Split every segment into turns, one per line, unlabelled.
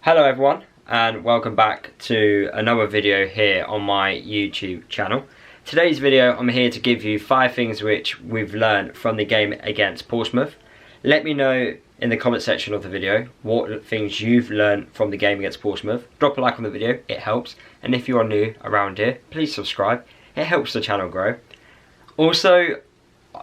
Hello everyone, and welcome back to another video here on my YouTube channel. Today's video, I'm here to give you 5 things which we've learned from the game against Portsmouth. Let me know in the comment section of the video what things you've learned from the game against Portsmouth. Drop a like on the video, it helps. And if you are new around here, please subscribe. It helps the channel grow. Also,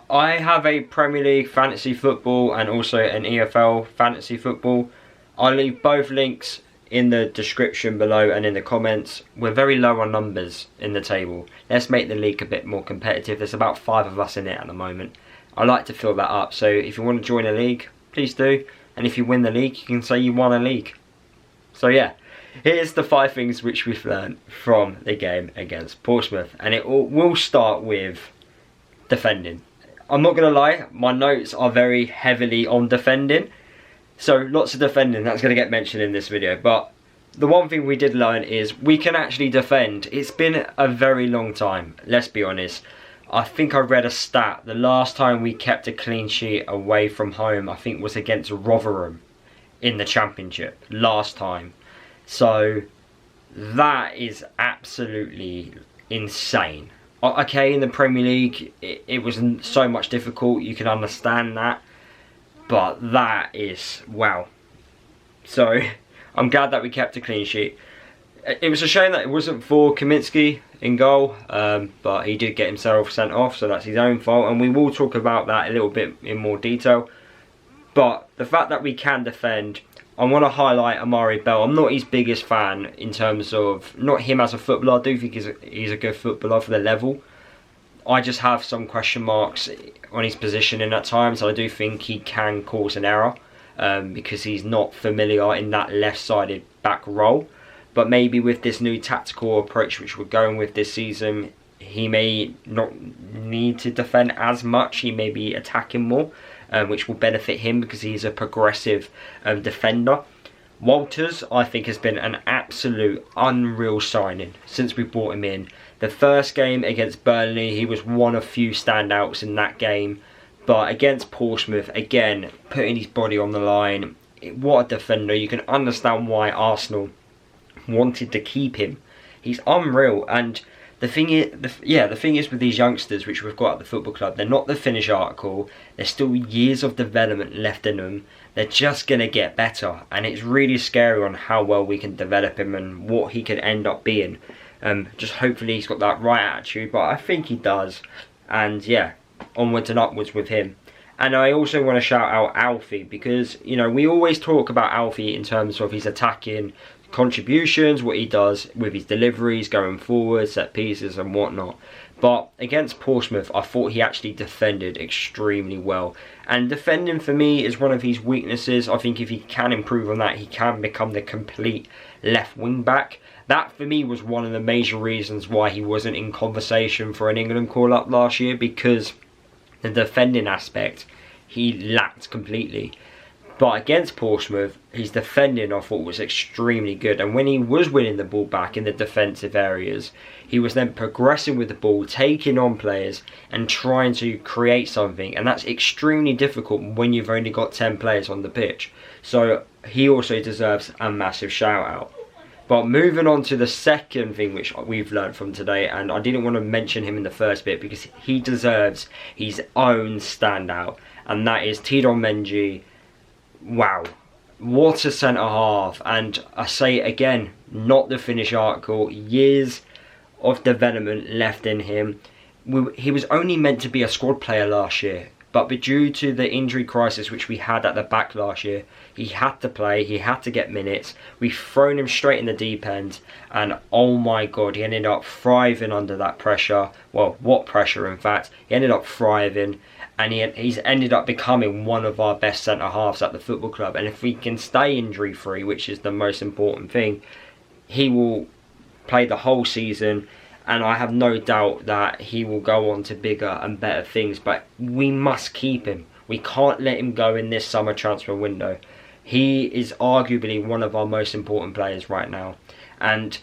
I have a Premier League fantasy football and also an EFL fantasy football. I'll leave both links in the description below and in the comments. We're very low on numbers in the table. Let's make the league a bit more competitive. There's about 5 of us in it at the moment. I like to fill that up, so if you want to join a league, please do. And if you win the league, you can say you won a league. So yeah, here's the 5 things which we've learned from the game against Portsmouth. And it will start with defending. I'm not going to lie, my notes are very heavily on defending. So lots of defending, that's going to get mentioned in this video. But the one thing we did learn is we can actually defend. It's been a very long time, let's be honest. I think I read a stat, the last time we kept a clean sheet away from home, I think was against Rotherham in the Championship, last time. So that is absolutely insane. Okay, in the Premier League, it wasn't so much difficult, you can understand that. But that is, wow. So, I'm glad that we kept a clean sheet. It was a shame that it wasn't for Kaminsky in goal, but he did get himself sent off, so that's his own fault. And we will talk about that a little bit in more detail. But the fact that we can defend, I want to highlight Amari Bell. I'm not his biggest fan in terms of, not him as a footballer. I do think he's a good footballer for the level. I just have some question marks on his positioning at times. I do think he can cause an error because he's not familiar in that left-sided back role. But maybe with this new tactical approach which we're going with this season, he may not need to defend as much. He may be attacking more, which will benefit him because he's a progressive defender. Walters, I think, has been an absolute unreal signing since we brought him in. The first game against Burnley, he was one of few standouts in that game. But against Portsmouth, again, putting his body on the line. What a defender. You can understand why Arsenal wanted to keep him. He's unreal. And the thing is with these youngsters which we've got at the football club, they're not the finished article. There's still years of development left in them. They're just going to get better. And it's really scary on how well we can develop him and what he could end up being. Just hopefully he's got that right attitude, but I think he does. And yeah, onwards and upwards with him. And I also want to shout out Alfie because, you know, we always talk about Alfie in terms of his attacking contributions, what he does with his deliveries going forward, set pieces and whatnot. But against Portsmouth, I thought he actually defended extremely well. And defending for me is one of his weaknesses. I think if he can improve on that, he can become the complete left wing back. That for me was one of the major reasons why he wasn't in conversation for an England call-up last year, because the defending aspect he lacked completely. But against Portsmouth, his defending I thought was extremely good. And when he was winning the ball back in the defensive areas, he was then progressing with the ball, taking on players and trying to create something. And that's extremely difficult when you've only got 10 players on the pitch. So he also deserves a massive shout out. But moving on to the second thing which we've learned from today, and I didn't want to mention him in the first bit because he deserves his own standout, and that is MENGI. Wow, what a centre half. And I say it again, not the finished article, years of development left in him. He was only meant to be a squad player last year, but due to the injury crisis which we had at the back last year, he had to play, he had to get minutes. We've thrown him straight in the deep end, and oh my god, he ended up thriving under that pressure. Well, what pressure in fact. He ended up thriving, and he's ended up becoming one of our best centre halves at the football club. And if we can stay injury free, which is the most important thing, he will play the whole season. And I have no doubt that he will go on to bigger and better things. But we must keep him. We can't let him go in this summer transfer window. He is arguably one of our most important players right now. And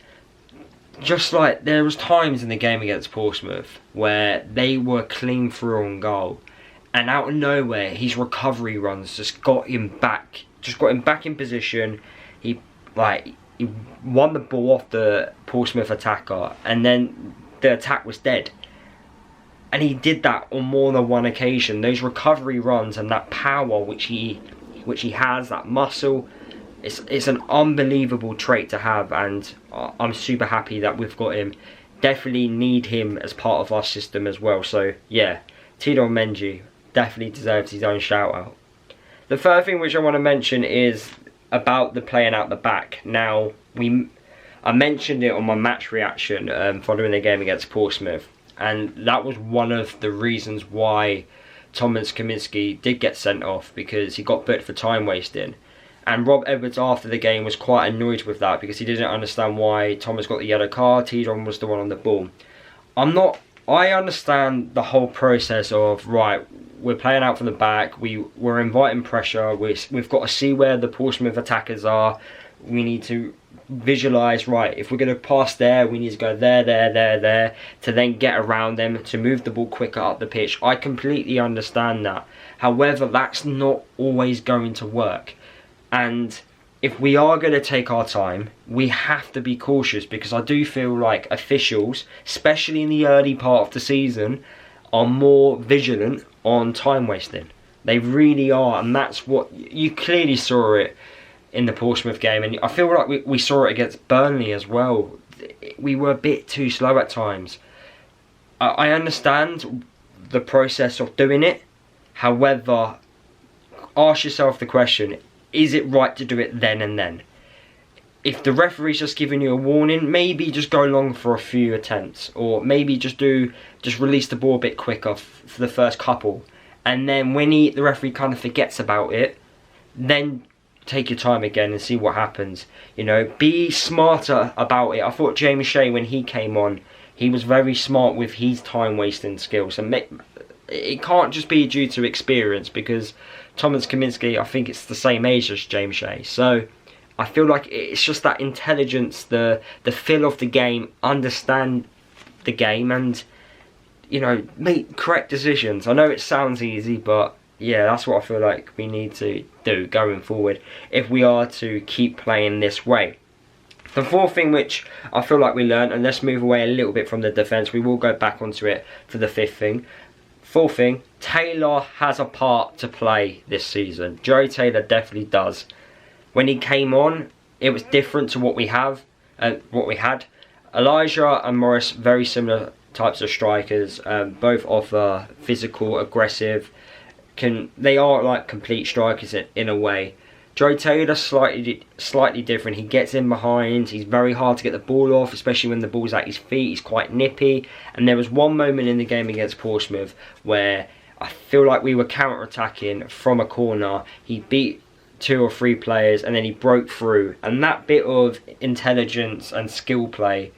just like there was times in the game against Portsmouth where they were clean through on goal. And out of nowhere, his recovery runs just got him back in position. He like, he won the ball off the Portsmouth attacker, and then the attack was dead. And he did that on more than one occasion. Those recovery runs and that power which he has, that muscle, it's an unbelievable trait to have, and I'm super happy that we've got him. Definitely need him as part of our system as well. So yeah, Tyrone MENGI definitely deserves his own shout out. The third thing which I want to mention is about the playing out the back. Now, I mentioned it on my match reaction following the game against Portsmouth, and that was one of the reasons why Thomas Kaminski did get sent off, because he got booked for time wasting. And Rob Edwards after the game was quite annoyed with that, because he didn't understand why Thomas got the yellow card. Tyrone was the one on the ball. I understand the whole process of, right, we're playing out from the back, we're inviting pressure, we've got to see where the Portsmouth attackers are, we need to visualise, right, if we're going to pass there, we need to go there, to then get around them, to move the ball quicker up the pitch. I completely understand that. However, that's not always going to work. And if we are going to take our time, we have to be cautious, because I do feel like officials, especially in the early part of the season, are more vigilant on time wasting. They really are, and that's what you clearly saw it in the Portsmouth game, and I feel like we saw it against Burnley as well. We were a bit too slow at times. I understand the process of doing it. However, ask yourself the question, is it right to do it then and then? If the referee's just giving you a warning, maybe just go long for a few attempts, or maybe just release the ball a bit quicker for the first couple, and then when the referee kind of forgets about it, then take your time again and see what happens. You know, be smarter about it. I thought James Shea, when he came on, he was very smart with his time wasting skills, and it can't just be due to experience, because Thomas Kaminski, I think it's the same age as James Shea. So I feel like it's just that intelligence, the feel of the game, understand the game, and, you know, make correct decisions. I know it sounds easy, but yeah, that's what I feel like we need to do going forward if we are to keep playing this way. The fourth thing which I feel like we learned, and let's move away a little bit from the defence, we will go back onto it for the fifth thing. Fourth thing, Taylor has a part to play this season. Joe Taylor definitely does. When he came on, it was different to what we had. Elijah and Morris, very similar types of strikers. Both offer physical, aggressive. They are like complete strikers in a way. Joe Taylor slightly different. He gets in behind. He's very hard to get the ball off, especially when the ball's at his feet. He's quite nippy. And there was one moment in the game against Portsmouth where I feel like we were counter-attacking from a corner. He beat 2 or 3 players and then he broke through. And that bit of intelligence and skill play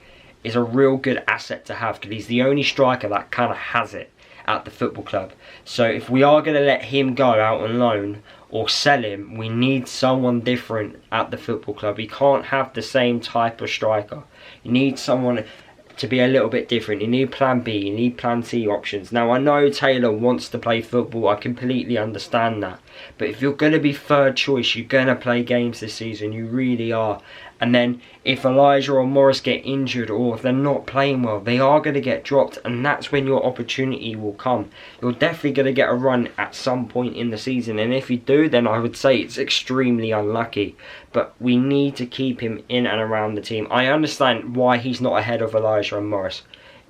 is a real good asset to have, because he's the only striker that kind of has it at the football club. So if we are going to let him go out on loan or sell him, we need someone different at the football club. We can't have the same type of striker. You need someone to be a little bit different. You need plan B, you need plan C options. Now I know Taylor wants to play football, I completely understand that. But if you're going to be third choice, you're going to play games this season, you really are. And then if Elijah or Morris get injured, or if they're not playing well, they are going to get dropped, and that's when your opportunity will come. You're definitely going to get a run at some point in the season, and if you do, then I would say it's extremely unlucky. But we need to keep him in and around the team. I understand why he's not ahead of Elijah and Morris.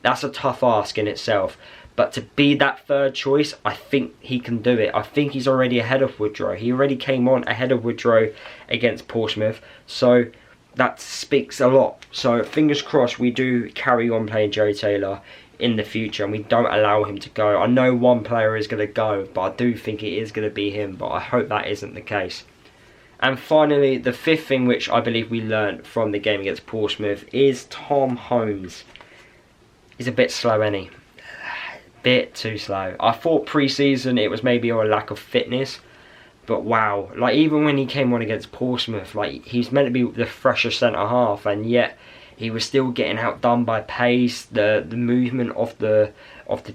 That's a tough ask in itself. But to be that third choice, I think he can do it. I think he's already ahead of Woodrow. He already came on ahead of Woodrow against Portsmouth. So that speaks a lot. So fingers crossed we do carry on playing Joe Taylor in the future and we don't allow him to go. I know one player is going to go, but I do think it is going to be him. But I hope that isn't the case. And finally, the fifth thing which I believe we learnt from the game against Portsmouth is Tom Holmes. He's a bit slow, isn't he? Bit too slow. I thought pre-season it was maybe a lack of fitness, but wow, like even when he came on against Portsmouth, like he's meant to be the fresher centre half, and yet he was still getting outdone by pace, the movement of the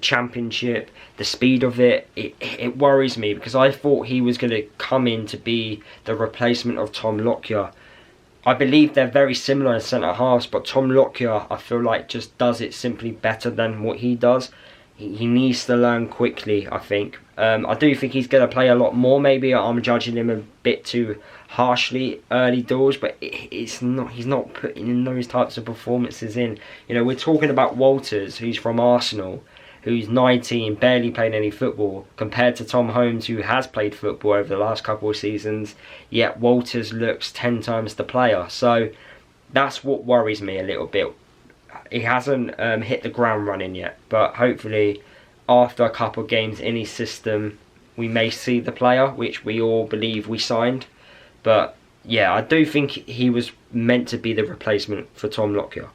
championship, the speed of it. It worries me, because I thought he was going to come in to be the replacement of Tom Lockyer. I believe they're very similar in centre halves, but Tom Lockyer, I feel like, just does it simply better than what he does. He needs to learn quickly, I think. I do think he's going to play a lot more. Maybe I'm judging him a bit too harshly early doors, but he's not putting in those types of performances in. You know, we're talking about Walters, who's from Arsenal, who's 19, barely played any football, compared to Tom Holmes, who has played football over the last couple of seasons, yet Walters looks 10 times the player. So that's what worries me a little bit. He hasn't hit the ground running yet, but hopefully after a couple of games in his system, we may see the player, which we all believe we signed. But yeah, I do think he was meant to be the replacement for Tom Lockyer.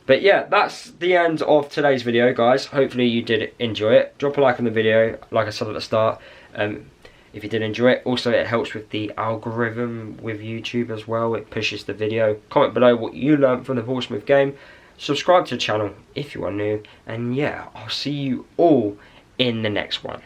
But yeah, that's the end of today's video, guys. Hopefully you did enjoy it. Drop a like on the video, like I said at the start, if you did enjoy it. Also, it helps with the algorithm with YouTube as well. It pushes the video. Comment below what you learned from the Portsmouth game. Subscribe to the channel if you are new. And yeah, I'll see you all in the next one.